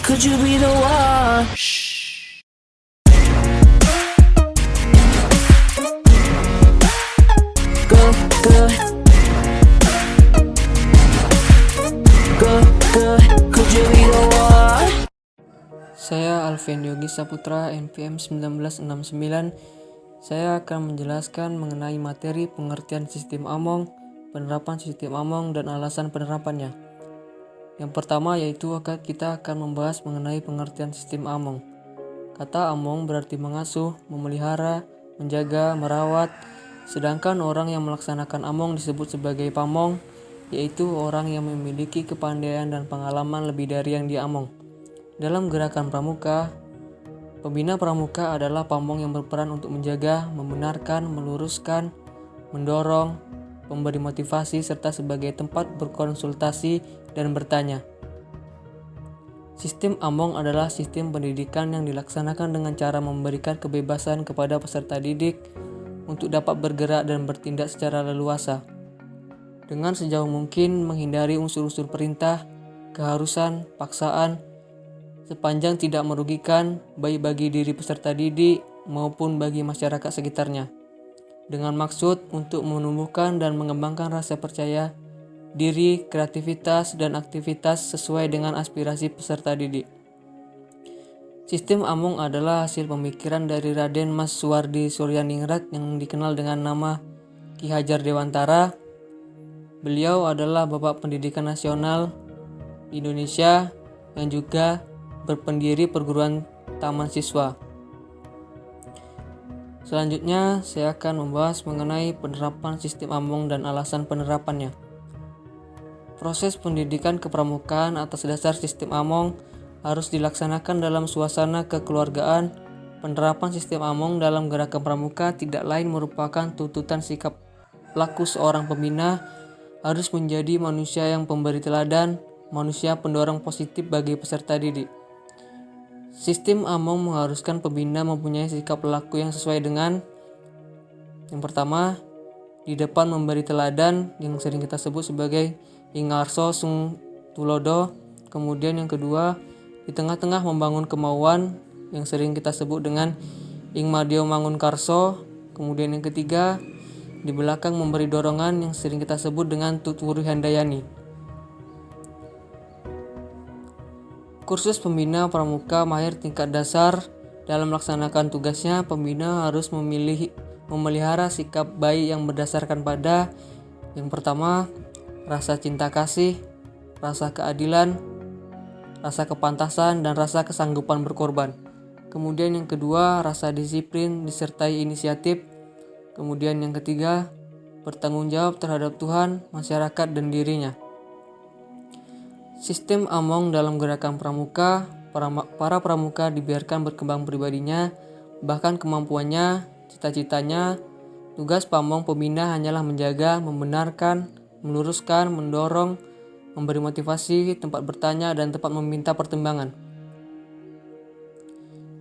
Could you be the one? Good, good. Good, good. Could you be the one? Saya Alvin Yogi Saputra, NPM 1969. Saya akan menjelaskan mengenai materi pengertian sistem Among, penerapan sistem Among, dan alasan penerapannya. Yang pertama yaitu kita akan membahas mengenai pengertian sistem Among. Kata Among berarti mengasuh, memelihara, menjaga, merawat, sedangkan orang yang melaksanakan Among disebut sebagai pamong, yaitu orang yang memiliki kepandaian dan pengalaman lebih dari yang diamong. Dalam gerakan pramuka, pembina pramuka adalah pamong yang berperan untuk menjaga, membenarkan, meluruskan, mendorong, memberi motivasi, serta sebagai tempat berkonsultasi dan bertanya. Sistem Among adalah sistem pendidikan yang dilaksanakan dengan cara memberikan kebebasan kepada peserta didik untuk dapat bergerak dan bertindak secara leluasa, dengan sejauh mungkin menghindari unsur-unsur perintah, keharusan, paksaan, sepanjang tidak merugikan baik bagi diri peserta didik maupun bagi masyarakat sekitarnya, dengan maksud untuk menumbuhkan dan mengembangkan rasa percaya diri, kreativitas, dan aktivitas sesuai dengan aspirasi peserta didik. Sistem Among adalah hasil pemikiran dari Raden Mas Suwardi Suryaningrat yang dikenal dengan nama Ki Hajar Dewantara. Beliau adalah Bapak Pendidikan Nasional Indonesia yang juga berpendiri perguruan taman siswa. Selanjutnya, saya akan membahas mengenai penerapan sistem Among dan alasan penerapannya. Proses pendidikan kepramukaan atas dasar sistem Among harus dilaksanakan dalam suasana kekeluargaan. Penerapan sistem Among dalam gerakan pramuka tidak lain merupakan tuntutan sikap laku seorang pembina harus menjadi manusia yang pemberi teladan, manusia pendorong positif bagi peserta didik. Sistem Among mengharuskan pembina mempunyai sikap laku yang sesuai dengan yang pertama, di depan memberi teladan yang sering kita sebut sebagai Ingarso Sung Tulodo. Kemudian yang kedua, di tengah-tengah membangun kemauan yang sering kita sebut dengan Ingmadio Mangun Karso. Kemudian yang ketiga, di belakang memberi dorongan yang sering kita sebut dengan Tutwuri Handayani. Kursus pembina pramuka mahir tingkat dasar. Dalam melaksanakan tugasnya, pembina harus memelihara sikap baik yang berdasarkan pada yang pertama, rasa cinta kasih, rasa keadilan, rasa kepantasan, dan rasa kesanggupan berkorban. Kemudian yang kedua, rasa disiplin disertai inisiatif. Kemudian yang ketiga, bertanggung jawab terhadap Tuhan, masyarakat, dan dirinya. Sistem Among dalam gerakan pramuka, para pramuka dibiarkan berkembang pribadinya, bahkan kemampuannya, cita-citanya. Tugas pamong pembina hanyalah menjaga, membenarkan, meluruskan, mendorong, memberi motivasi, tempat bertanya, dan tempat meminta pertimbangan.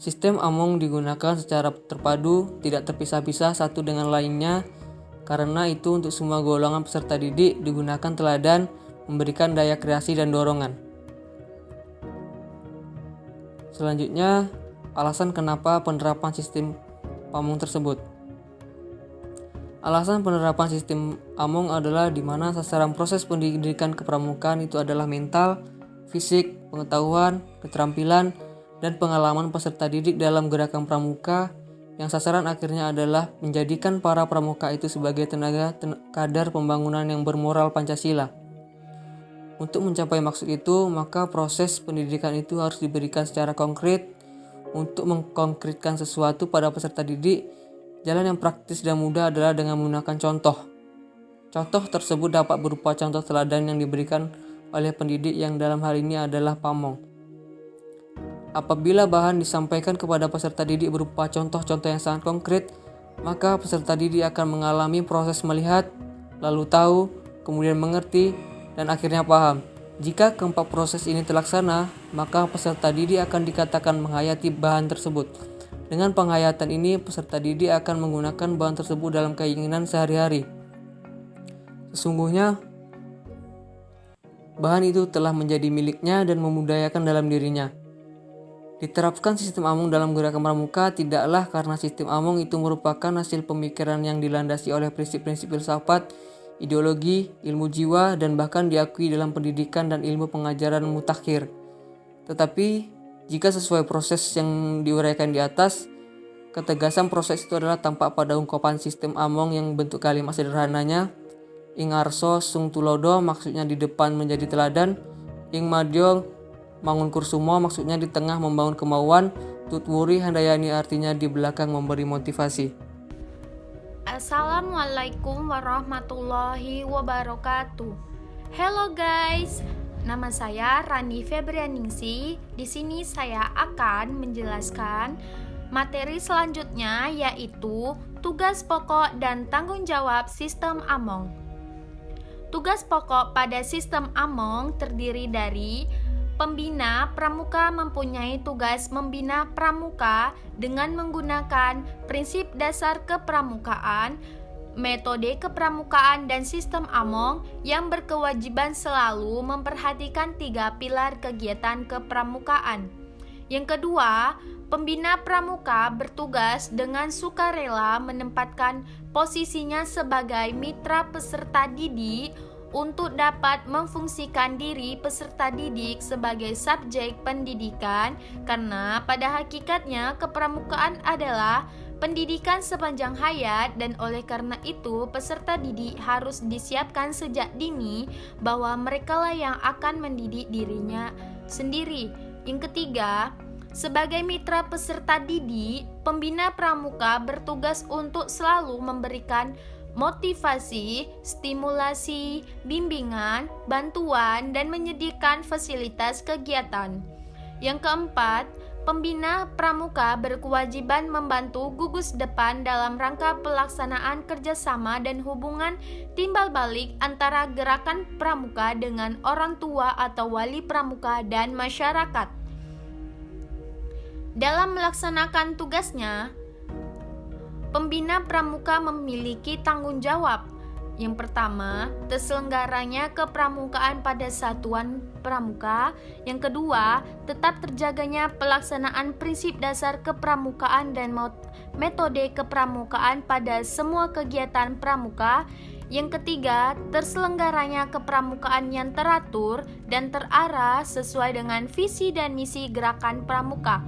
Sistem Among digunakan secara terpadu, tidak terpisah-pisah satu dengan lainnya. Karena itu untuk semua golongan peserta didik digunakan teladan, memberikan daya kreasi dan dorongan. Selanjutnya, alasan kenapa penerapan sistem Among tersebut. Alasan penerapan sistem Among adalah di mana sasaran proses pendidikan kepramukaan itu adalah mental, fisik, pengetahuan, keterampilan, dan pengalaman peserta didik dalam gerakan pramuka, yang sasaran akhirnya adalah menjadikan para pramuka itu sebagai kadar pembangunan yang bermoral Pancasila. Untuk mencapai maksud itu, maka proses pendidikan itu harus diberikan secara konkret. Untuk mengkonkretkan sesuatu pada peserta didik, jalan yang praktis dan mudah adalah dengan menggunakan contoh. Contoh tersebut dapat berupa contoh teladan yang diberikan oleh pendidik yang dalam hal ini adalah pamong. Apabila bahan disampaikan kepada peserta didik berupa contoh-contoh yang sangat konkret, maka peserta didik akan mengalami proses melihat, lalu tahu, kemudian mengerti, dan akhirnya paham. Jika keempat proses ini terlaksana, maka peserta didik akan dikatakan menghayati bahan tersebut. Dengan penghayatan ini, peserta didik akan menggunakan bahan tersebut dalam keinginan sehari-hari. Sesungguhnya, bahan itu telah menjadi miliknya dan memudayakan dalam dirinya. Diterapkan sistem Among dalam gerakan pramuka tidaklah karena sistem Among itu merupakan hasil pemikiran yang dilandasi oleh prinsip-prinsip filsafat, ideologi, ilmu jiwa, dan bahkan diakui dalam pendidikan dan ilmu pengajaran mutakhir. Tetapi, jika sesuai proses yang diuraikan di atas, ketegasan proses itu adalah tampak pada ungkapan sistem Among yang bentuk kalimat sederhananya, ing arso sung tulodo maksudnya di depan menjadi teladan, ing madyo mangun kursumo maksudnya di tengah membangun kemauan, tutwuri handayani artinya di belakang memberi motivasi. Assalamualaikum warahmatullahi wabarakatuh. Hello guys, nama saya Rani Febrianingsi. Di sini saya akan menjelaskan materi selanjutnya, yaitu tugas pokok dan tanggung jawab sistem Among. Tugas pokok pada sistem Among terdiri dari pembina pramuka mempunyai tugas membina pramuka dengan menggunakan prinsip dasar kepramukaan, metode kepramukaan, dan sistem Among yang berkewajiban selalu memperhatikan 3 pilar kegiatan kepramukaan. Yang kedua, pembina pramuka bertugas dengan sukarela menempatkan posisinya sebagai mitra peserta didik untuk dapat memfungsikan diri peserta didik sebagai subjek pendidikan, karena pada hakikatnya kepramukaan adalah pendidikan sepanjang hayat, dan oleh karena itu peserta didik harus disiapkan sejak dini bahwa merekalah yang akan mendidik dirinya sendiri. Yang ketiga, sebagai mitra peserta didik, pembina pramuka bertugas untuk selalu memberikan motivasi, stimulasi, bimbingan, bantuan, dan menyediakan fasilitas kegiatan. Yang keempat, pembina pramuka berkewajiban membantu gugus depan dalam rangka pelaksanaan kerjasama dan hubungan timbal balik antara gerakan pramuka dengan orang tua atau wali pramuka dan masyarakat. Dalam melaksanakan tugasnya, pembina pramuka memiliki tanggung jawab. Yang pertama, terselenggaranya kepramukaan pada satuan pramuka. Yang kedua, tetap terjaganya pelaksanaan prinsip dasar kepramukaan dan metode kepramukaan pada semua kegiatan pramuka. Yang ketiga, terselenggaranya kepramukaan yang teratur dan terarah sesuai dengan visi dan misi gerakan pramuka.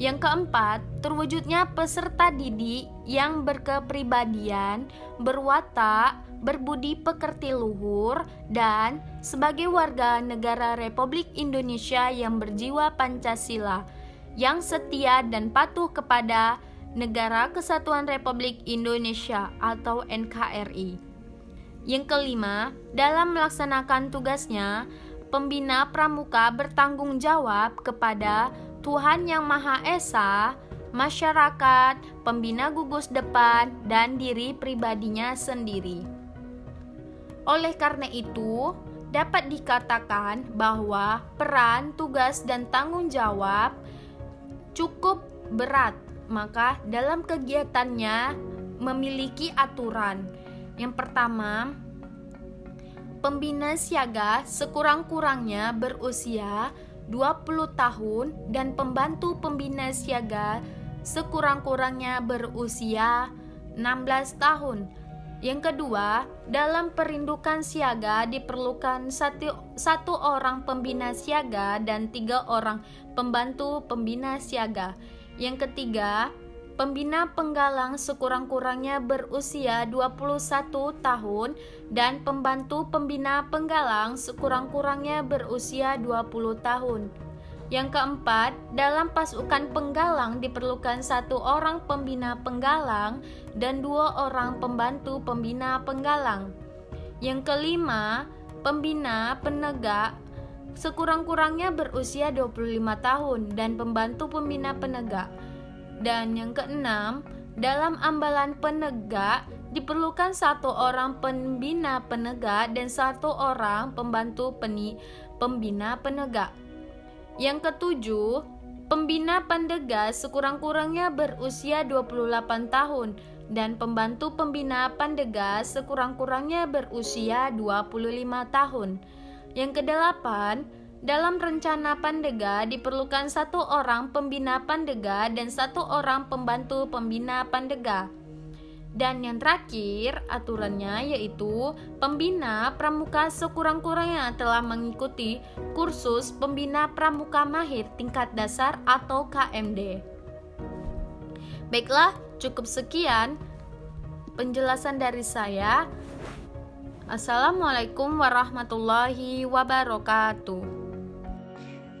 Yang keempat, terwujudnya peserta didik yang berkepribadian, berwatak, berbudi pekerti luhur, dan sebagai warga negara Republik Indonesia yang berjiwa Pancasila, yang setia dan patuh kepada Negara Kesatuan Republik Indonesia atau NKRI. Yang kelima, dalam melaksanakan tugasnya, pembina pramuka bertanggung jawab kepada Tuhan Yang Maha Esa, masyarakat, pembina gugus depan, dan diri pribadinya sendiri. Oleh karena itu, dapat dikatakan bahwa peran, tugas, dan tanggung jawab cukup berat, maka dalam kegiatannya memiliki aturan. Yang pertama, pembina siaga sekurang-kurangnya berusia 20 tahun dan pembantu pembina siaga sekurang-kurangnya berusia 16 tahun. Yang kedua, dalam perindukan siaga diperlukan satu orang pembina siaga dan 3 orang pembantu pembina siaga. Yang ketiga, pembina penggalang sekurang-kurangnya berusia 21 tahun dan pembantu pembina penggalang sekurang-kurangnya berusia 20 tahun. Yang keempat, dalam pasukan penggalang diperlukan 1 orang pembina penggalang dan 2 orang pembantu pembina penggalang. Yang kelima, pembina penegak sekurang-kurangnya berusia 25 tahun dan pembantu pembina penegak. Dan yang keenam, dalam ambalan penegak diperlukan 1 orang pembina penegak dan 1 orang pembantu pembina penegak. Yang ketujuh, pembina pendegas sekurang-kurangnya berusia 28 tahun dan pembantu pembina pendegas sekurang-kurangnya berusia 25 tahun. Yang kedelapan, Dalam rencana Pandega diperlukan 1 orang pembina Pandega dan 1 orang pembantu pembina Pandega. Dan yang terakhir aturannya yaitu pembina pramuka sekurang-kurangnya telah mengikuti kursus pembina pramuka mahir tingkat dasar atau KMD. Baiklah, cukup sekian penjelasan dari saya. Assalamualaikum warahmatullahi wabarakatuh.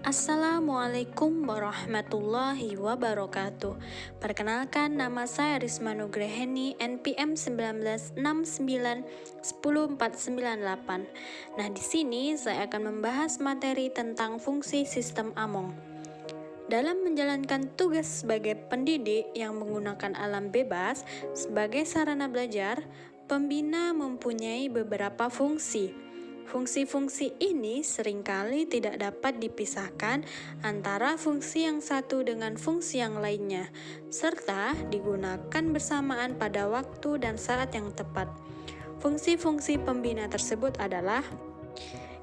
Assalamualaikum warahmatullahi wabarakatuh. Perkenalkan, nama saya Risma Nugraheni, NPM 19691048. Nah, di sini saya akan membahas materi tentang fungsi sistem Among. Dalam menjalankan tugas sebagai pendidik yang menggunakan alam bebas sebagai sarana belajar, pembina mempunyai beberapa fungsi. Fungsi-fungsi ini seringkali tidak dapat dipisahkan antara fungsi yang satu dengan fungsi yang lainnya, serta digunakan bersamaan pada waktu dan saat yang tepat. Fungsi-fungsi pembina tersebut adalah: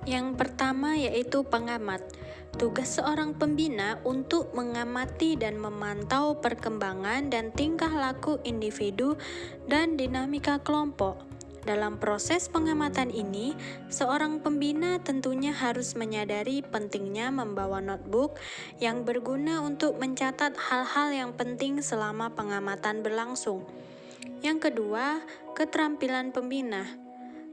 yang pertama yaitu pengamat. Tugas seorang pembina untuk mengamati dan memantau perkembangan dan tingkah laku individu dan dinamika kelompok. Dalam proses pengamatan ini, seorang pembina tentunya harus menyadari pentingnya membawa notebook yang berguna untuk mencatat hal-hal yang penting selama pengamatan berlangsung. Yang kedua, keterampilan pembina.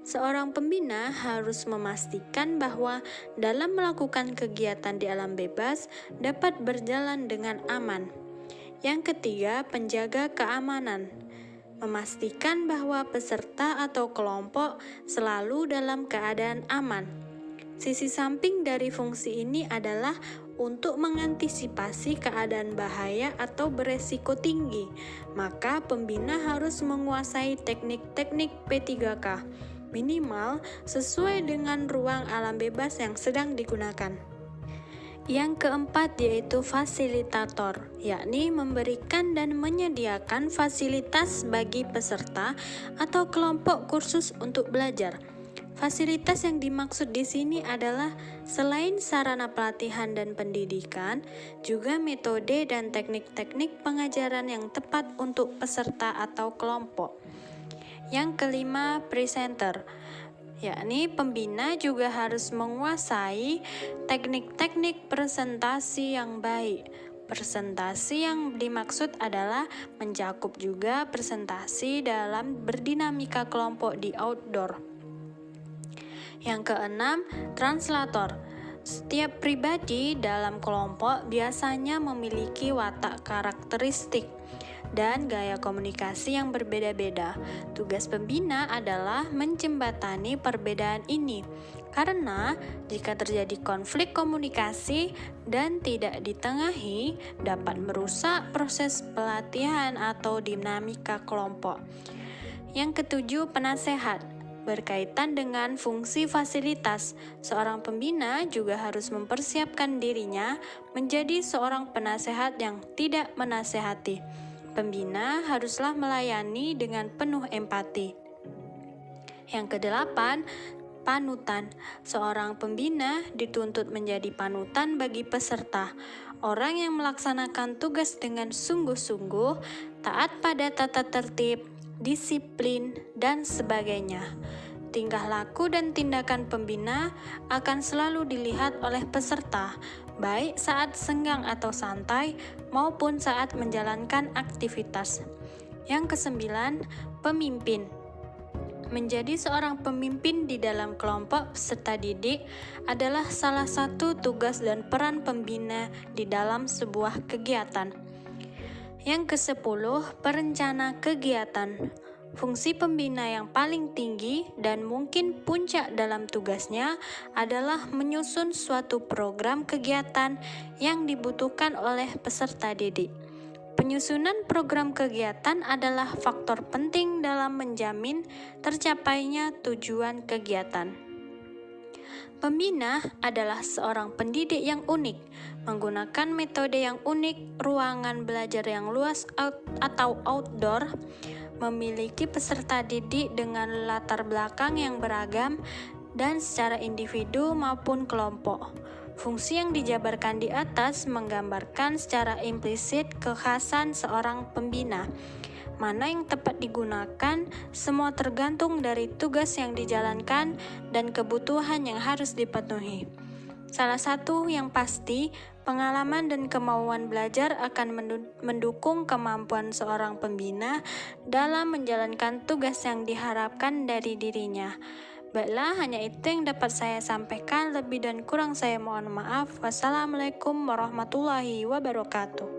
Seorang pembina harus memastikan bahwa dalam melakukan kegiatan di alam bebas dapat berjalan dengan aman. Yang ketiga, penjaga keamanan. Memastikan bahwa peserta atau kelompok selalu dalam keadaan aman. Sisi samping dari fungsi ini adalah untuk mengantisipasi keadaan bahaya atau beresiko tinggi. Maka pembina harus menguasai teknik-teknik P3K, minimal sesuai dengan ruang alam bebas yang sedang digunakan. Yang keempat yaitu fasilitator, yakni memberikan dan menyediakan fasilitas bagi peserta atau kelompok kursus untuk belajar. Fasilitas yang dimaksud di sini adalah selain sarana pelatihan dan pendidikan, juga metode dan teknik-teknik pengajaran yang tepat untuk peserta atau kelompok. Yang kelima, presenter, yakni pembina juga harus menguasai teknik-teknik presentasi yang baik. Presentasi yang dimaksud adalah mencakup juga presentasi dalam berdinamika kelompok di outdoor. Yang keenam, translator. Setiap pribadi dalam kelompok biasanya memiliki watak karakteristik dan gaya komunikasi yang berbeda-beda. Tugas pembina adalah menjembatani perbedaan ini, karena jika terjadi konflik komunikasi dan tidak ditengahi, dapat merusak proses pelatihan atau dinamika kelompok. Yang ketujuh, penasehat. Berkaitan dengan fungsi fasilitas, seorang pembina juga harus mempersiapkan dirinya menjadi seorang penasehat yang tidak menasehati. Pembina haruslah melayani dengan penuh empati. Yang kedelapan, panutan. Seorang pembina dituntut menjadi panutan bagi peserta, orang yang melaksanakan tugas dengan sungguh-sungguh, taat pada tata tertib, disiplin, dan sebagainya. Tingkah laku dan tindakan pembina akan selalu dilihat oleh peserta, baik saat senggang atau santai maupun saat menjalankan aktivitas. Yang kesembilan, pemimpin. Menjadi seorang pemimpin di dalam kelompok peserta didik adalah salah satu tugas dan peran pembina di dalam sebuah kegiatan. Yang kesepuluh, perencana kegiatan. Fungsi pembina yang paling tinggi dan mungkin puncak dalam tugasnya adalah menyusun suatu program kegiatan yang dibutuhkan oleh peserta didik. Penyusunan program kegiatan adalah faktor penting dalam menjamin tercapainya tujuan kegiatan. Pembina adalah seorang pendidik yang unik, menggunakan metode yang unik, ruangan belajar yang luas atau outdoor, memiliki peserta didik dengan latar belakang yang beragam dan secara individu maupun kelompok. Fungsi yang dijabarkan di atas menggambarkan secara implisit kekhasan seorang pembina. Mana yang tepat digunakan, semua tergantung dari tugas yang dijalankan dan kebutuhan yang harus dipenuhi. Salah satu yang pasti, pengalaman dan kemauan belajar akan mendukung kemampuan seorang pembina dalam menjalankan tugas yang diharapkan dari dirinya. Baiklah, hanya itu yang dapat saya sampaikan. Lebih dan kurang saya mohon maaf. Wassalamualaikum warahmatullahi wabarakatuh.